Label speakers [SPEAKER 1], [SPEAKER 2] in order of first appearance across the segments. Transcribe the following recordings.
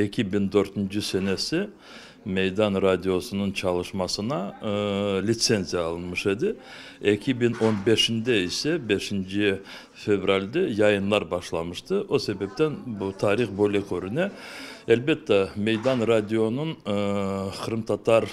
[SPEAKER 1] 2004 senesi Meydan Radyosu'nun çalışmasına lisenziya alınmış idi. 2015'inde ise 5. fevralde yayınlar başlamıştı. O sebepten bu tarih böyle korunuyor. Elbette Meydan Radyo'nun Kırım Tatar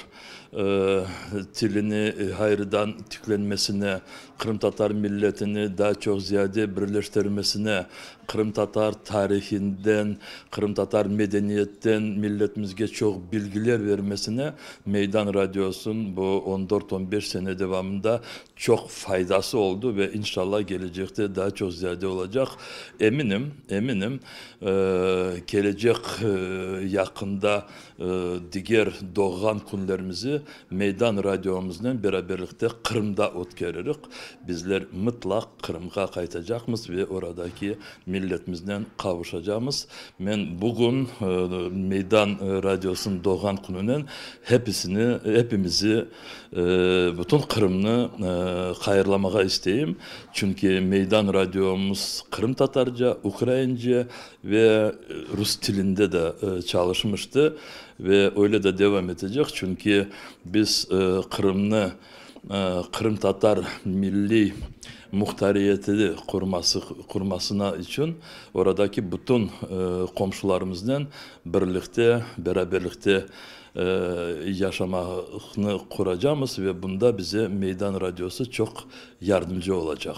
[SPEAKER 1] tilini hayırdan tüklenmesine, Kırım Tatar milletini daha çok ziyade birleştirmesine, Kırım Tatar tarihinden, Kırım Tatar medeniyetten milletimizge çok bilgiler vermesine Meydan Radyosu'nun bu 14-15 sene devamında çok faydası oldu ve inşallah gelecekte daha çok ziyade olacak. Eminim gelecek yakında diğer doğan günlerimizi Meydan Radyomuzla beraberlikte Kırım'da ötkeririk. Bizler mutlak Kırım'a kaytacağımız ve oradaki milletimizden kavuşacağımız. Ben bugün Meydan Radyosu'nun doğan gününün hepimizi bütün Kırım'ını hayırlamaya isteyeyim. Çünkü Meydan Radyomuz Kırım Tatarca, Ukrayince ve Rus dilinde de çalışmıştı ve öyle de devam edecek. Çünkü biz Kırım Tatar milli muhtariyeti kurmasına için oradaki bütün komşularımızdan beraberlikte yaşamasını kuracağız ve bunda bize Meydan Radyosu çok yardımcı olacak.